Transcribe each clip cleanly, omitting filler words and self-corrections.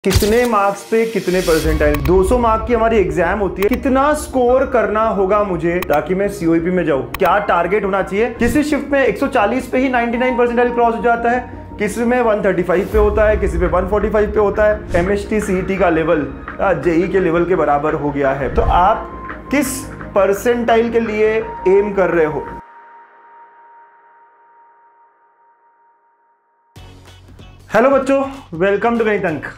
कितने मार्क्स पे कितने परसेंटाइल। 200 मार्क की हमारी एग्जाम होती है। कितना स्कोर करना होगा मुझे ताकि मैं सीओईपी में जाऊं? क्या टारगेट होना चाहिए? किसी शिफ्ट में 140 पे ही 99 परसेंटाइल क्रॉस हो जाता है, किसी में 135 पे होता है, किसी पे 145 पे होता है। एमएचटी सीईटी का लेवल जेई के लेवल के बराबर हो गया है। तो आप किस परसेंटाइल के लिए एम कर रहे हो? हेलो बच्चों, वेलकम टू गणित अंक।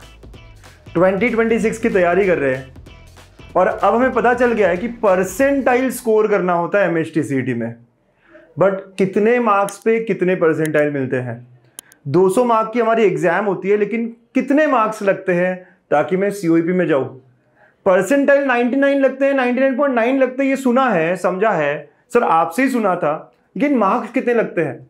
2026 की तैयारी कर रहे हैं और अब हमें पता चल गया है कि परसेंटाइल स्कोर करना होता है एमएचटी सीईटी में। बट कितने मार्क्स पे कितने परसेंटाइल मिलते हैं? 200 मार्क की हमारी एग्जाम होती है, लेकिन कितने मार्क्स लगते हैं ताकि मैं सीओईपी में जाऊं? परसेंटाइल 99 लगते हैं, 99.9 लगते हैं, ये सुना है, समझा है सर, आपसे ही सुना था, लेकिन मार्क्स कितने लगते हैं?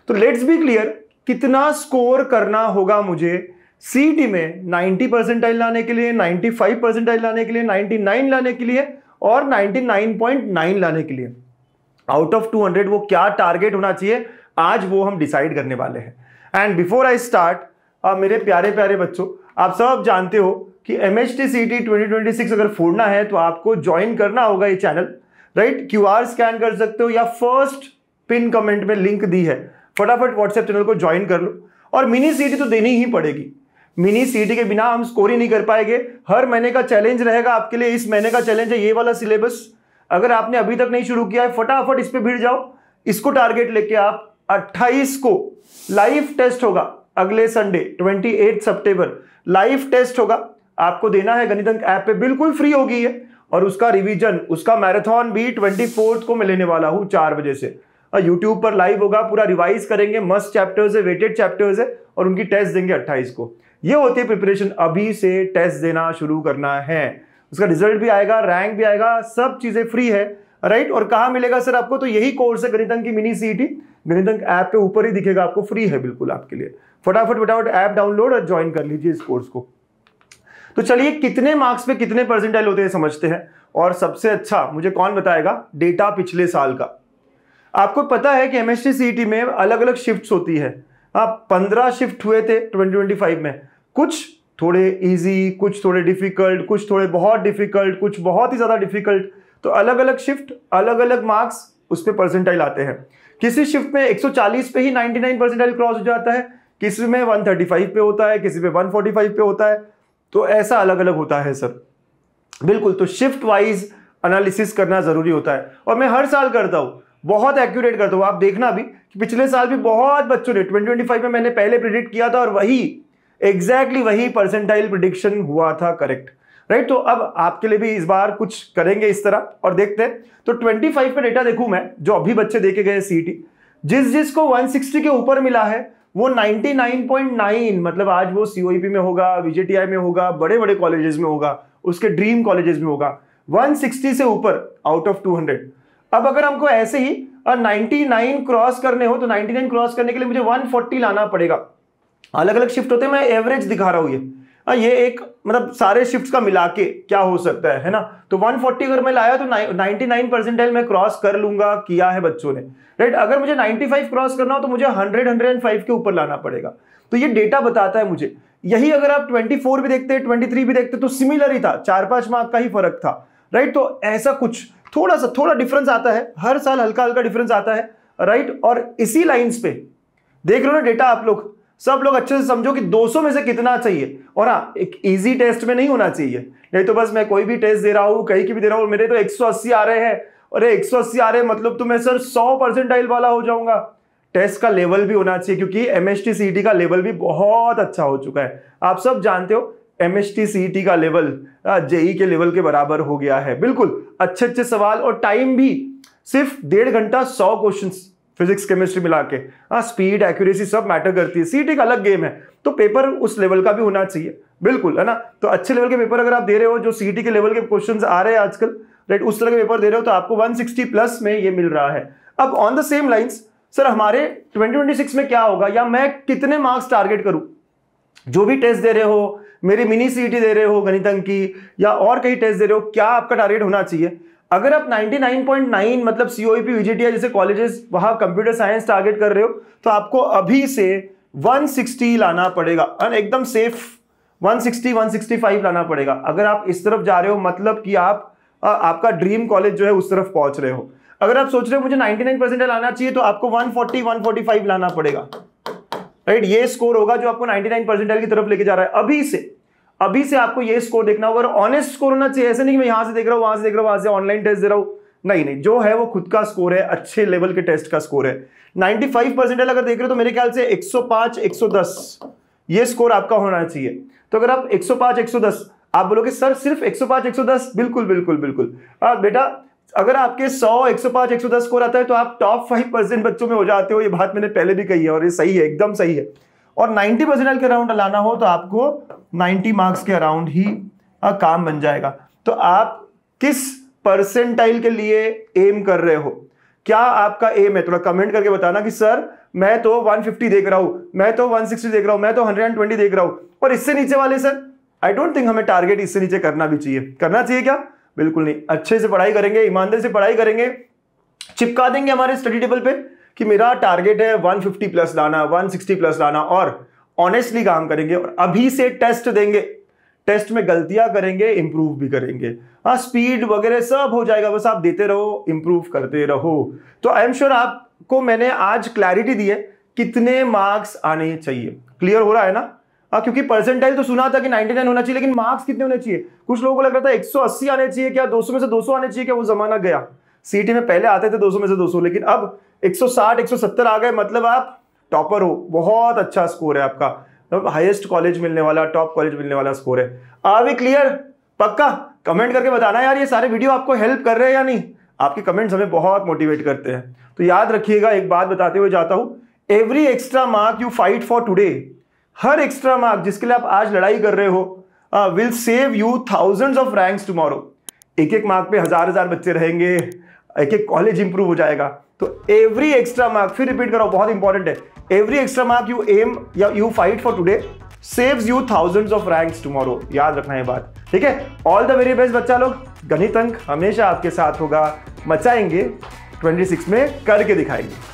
तो लेट्स बी क्लियर, कितना स्कोर करना होगा मुझे सीईटी में 90 परसेंटाइल लाने के लिए, 95 परसेंटाइल लाने के लिए, 99 लाने के लिए और 99.9 लाने के लिए। आउट ऑफ 200 वो क्या टारगेट होना चाहिए, आज वो हम डिसाइड करने वाले हैं। एंड बिफोर आई स्टार्ट, मेरे प्यारे प्यारे बच्चों, आप सब जानते हो कि एमएचटी सीईटी 2026 अगर फोड़ना है तो आपको ज्वाइन करना होगा ये चैनल, राइट? क्यूआर स्कैन कर सकते हो या फर्स्ट पिन कमेंट में लिंक दी है, फटाफट व्हाट्सएप चैनल को ज्वाइन कर लो। और मिनी सीईटी तो देनी ही पड़ेगी। मिनी सीईटी के बिना हम स्कोर ही नहीं कर पाएंगे। हर महीने का चैलेंज रहेगा आपके लिए। इस महीने का चैलेंज है ये वाला सिलेबस। अगर आपने अभी तक नहीं शुरू किया है, फटाफट इस पे भिड़ जाओ। इसको टारगेट लेके आप 28 को लाइव टेस्ट होगा, अगले संडे 28 सितंबर लाइव टेस्ट होगा। आपको देना है गणित अंक ऐप पे, बिल्कुल फ्री होगी ये। और उसका रिवीजन, उसका मैराथन भी 24 को मैं लेने वाला हूं 4 बजे से। यूट्यूब पर लाइव होगा, पूरा रिवाइज करेंगे, मस्ट चैप्टर्स है, वेटेड चैप्टर्स है और उनकी टेस्ट देंगे 28 को। ये होती है प्रिपरेशन। अभी से टेस्ट देना शुरू करना है, उसका रिजल्ट भी आएगा, रैंक भी आएगा, सब चीजें फ्री है, राइट? और कहां मिलेगा सर आपको? तो यही कोर्स है गणित अंक की मिनी सीईटी। गणित अंक ऐप पे ऊपर ही दिखेगा आपको, फ्री है बिल्कुल आपके लिए। फटाफट ऐप डाउनलोड और ज्वाइन कर लीजिए इस कोर्स को। तो चलिए, कितने मार्क्स पे कितने परसेंटाइल होते हैं समझते हैं। और सबसे अच्छा मुझे कौन बताएगा? डेटा पिछले साल का। आपको पता है कि एमएचटी सीईटी में अलग अलग शिफ्ट्स होती है। 15 शिफ्ट हुए थे 2025 में। कुछ थोड़े इजी, कुछ थोड़े डिफिकल्ट, कुछ थोड़े बहुत डिफिकल्ट, कुछ बहुत ही ज्यादा डिफिकल्ट। तो अलग अलग शिफ्ट, अलग अलग मार्क्स, उस पर परसेंटाइल आते हैं। किसी शिफ्ट में 140 पे ही 99 परसेंटाइल क्रॉस हो जाता है, किसी में 135 पे होता है, किसी पे 145 पे होता है। तो ऐसा अलग अलग होता है सर, बिल्कुल। तो शिफ्ट वाइज एनालिसिस करना जरूरी होता है और मैं हर साल करता हूं, बहुत एक्यूरेट करता हूं। आप देखना भी कि पिछले साल भी बहुत बच्चों ने 2025 में मैंने पहले प्रिडिक्ट किया था और वही एग्जैक्टली वही परसेंटाइल प्रिडिक्शन हुआ था, करेक्ट, राइट? तो अब आपके लिए भी इस बार कुछ करेंगे इस तरह और देखते हैं। तो 25 पे डेटा देखूं मैं, जो अभी बच्चे देके गए सीईटी, जिसको 160 के ऊपर मिला है वो 99.9, मतलब आज वो सीओईपी में होगा, विजेटीआई में होगा, बड़े बड़े कॉलेजेस में होगा, उसके ड्रीम कॉलेजेस में होगा। 160 से ऊपर आउट ऑफ 200। अब अगर हमको ऐसे ही 99 क्रॉस करने हो तो 99 क्रॉस करने के लिए मुझे 140 लाना पड़ेगा। अलग अलग शिफ्ट होते हैं, मैं एवरेज दिखा रहा हूं ये एक मतलब सारे शिफ्ट्स का मिला के क्या हो सकता है ना? तो 140 अगर मैं लाया तो 99 परसेंटाइल मैं क्रॉस कर लूंगा, किया है बच्चों ने, राइट? अगर मुझे 95 क्रॉस करना हो तो मुझे 105 के ऊपर लाना पड़ेगा। तो ये डेटा बताता है मुझे। यही अगर आप 24 भी देखते, 23 भी देखते तो सिमिलर ही था, 4-5 मार्क का ही फर्क था, राइट? तो ऐसा कुछ थोड़ा डिफरेंस आता है, हर साल हल्का हल्का डिफरेंस आता है, राइट? और इसी लाइंस पे देख लो ना डेटा, आप लोग सब लोग अच्छे से समझो कि 200 में से कितना चाहिए। और हाँ, एक इजी टेस्ट में नहीं होना चाहिए, नहीं तो बस मैं कोई भी टेस्ट दे रहा हूं, कहीं की भी दे रहा हूं, मेरे तो 180 आ रहे हैं, अरे 180 आ रहे हैं मतलब तो मैं सर 100 परसेंटाइल वाला हो जाऊंगा। टेस्ट का लेवल भी होना चाहिए, क्योंकि एमएचटी सीईटी का लेवल भी बहुत अच्छा हो चुका है। आप सब जानते हो एमएचटी सीईटी का लेवल जेई के लेवल के बराबर हो गया है, बिल्कुल। अच्छे सवाल और टाइम भी सिर्फ 1.5 घंटा, 100 क्वेश्चंस, फिजिक्स केमिस्ट्री मिला के। स्पीड, एक्यूरेसी सब मैटर करती है। सीईटी का अलग गेम है, तो पेपर उस लेवल का भी होना चाहिए, बिल्कुल, है ना? तो अच्छे लेवल के पेपर अगर आप दे रहे हो, जो सीईटी के लेवल के क्वेश्चंस आ रहे हैं आजकल, राइट, उस तरह के पेपर दे रहे हो तो आपको 160 प्लस में ये मिल रहा है। अब on the same lines sir, हमारे 2026 में क्या होगा, या मैं कितने मार्क्स टारगेट करूं? जो भी टेस्ट दे रहे हो, मेरी मिनी सीईटी दे रहे हो गणित अंक की, या और कहीं टेस्ट दे रहे हो, क्या आपका टारगेट होना चाहिए? अगर आप 99.9 मतलब सीओईपी, विजेटीआई जैसे कॉलेजेस, वहां कंप्यूटर साइंस टारगेट कर रहे हो, तो आपको अभी से 160 लाना पड़ेगा। एकदम सेफ 160 165 लाना पड़ेगा। अगर आप इस तरफ जा रहे हो मतलब कि आपका ड्रीम कॉलेज जो है उस तरफ पहुंच रहे हो। अगर आप सोच रहे हो मुझे 99 परसेंटाइल आना चाहिए तो आपको 140 145 लाना पड़ेगा, राइट। ये स्कोर होगा जो आपको 99 परसेंटाइल की तरफ लेके जा रहा है। अभी से आपको ये स्कोर देखना होगा और ऑनेस्ट स्कोर होना चाहिए। ऐसे नहीं कि मैं यहां से देख रहा हूं, वहां से देख रहा हूं, वहां से ऑनलाइन टेस्ट दे रहा हूं, नहीं, जो है वो खुद का स्कोर है, अच्छे लेवल के टेस्ट का स्कोर है। 95 परसेंटाइल अगर देख रहे हो तो मेरे ख्याल से 105 110 ये स्कोर आपका होना चाहिए। तो अगर आप 105 110, आप बोलोगे सर सिर्फ 105 110, बिल्कुल बिल्कुल बिल्कुल। बेटा अगर आपके 100 105 110 स्कोर आता है तो आप टॉप 5% बच्चों में हो जाते हो। ये बात मैंने पहले भी कही है और ये सही है, एकदम सही है। और 90 परसेंटाइल के अराउंड लाना हो तो आपको 90 मार्क्स के अराउंड ही काम बन जाएगा। तो आप किस परसेंटाइल के लिए एम कर रहे हो, क्या आपका एम है, थोड़ा कमेंट करके बताना कि सर मैं तो 150 देख रहा हूं, मैं तो 160 देख रहा हूं, मैं तो 120 देख रहा हूं, और इससे नीचे वाले सर आई डोंट थिंक हमें टारगेट इससे नीचे करना भी चाहिए। करना चाहिए क्या? बिल्कुल नहीं। अच्छे से पढ़ाई करेंगे, ईमानदारी से पढ़ाई करेंगे, चिपका देंगे हमारे स्टडी टेबल पे कि मेरा टारगेट है 150 प्लस लाना, 160 प्लस लाना, और ऑनेस्टली काम करेंगे और अभी से टेस्ट देंगे। टेस्ट में गलतियां करेंगे, इंप्रूव भी करेंगे। हाँ, स्पीड वगैरह सब हो जाएगा, बस आप देते रहो, इंप्रूव करते रहो। तो आई एम श्योर आपको मैंने आज क्लैरिटी दी है कितने मार्क्स आने चाहिए। क्लियर हो रहा है ना? क्योंकि परसेंटाइल तो सुना था कि 99 होना चाहिए, लेकिन मार्क्स कितने होने चाहिए? कुछ लोगों को लग रहा था 180 आने चाहिए क्या, 200 में से 200 आने चाहिए क्या। वो जमाना गया। सीटी में पहले आते थे 200 में से 200, लेकिन अब 160 170 आ गए, मतलब आप टॉपर हो। बहुत अच्छा स्कोर है आपका, हाईएस्ट कॉलेज मिलने वाला, टॉप कॉलेज मिलने वाला स्कोर है। Are we clear? पक्का कमेंट करके बताना यार ये सारे वीडियो आपको हेल्प कर रहे हैं या नहीं। आपके कमेंट्स हमें बहुत मोटिवेट करते हैं। तो याद रखिएगा, एक बात बताते हुए जाता हूं, every extra mark you fight for today, her extra mark जिसके लिए आप आज लड़ाई कर रहे हो will save you thousands of ranks tomorrow. एक एक मार्क पे हजार बच्चे रहेंगे, एक एक कॉलेज इंप्रूव हो जाएगा। तो एवरी एक्स्ट्रा मार्क, फिर रिपीट करो, बहुत इंपॉर्टेंट है, every extra mark you aim or you fight for today saves you thousands of ranks tomorrow. याद रखना है बात, ठीक है। ऑल द वेरी बेस्ट बच्चा लोग। गणित अंक हमेशा आपके साथ होगा, मचाएंगे 26 में करके दिखाएंगे।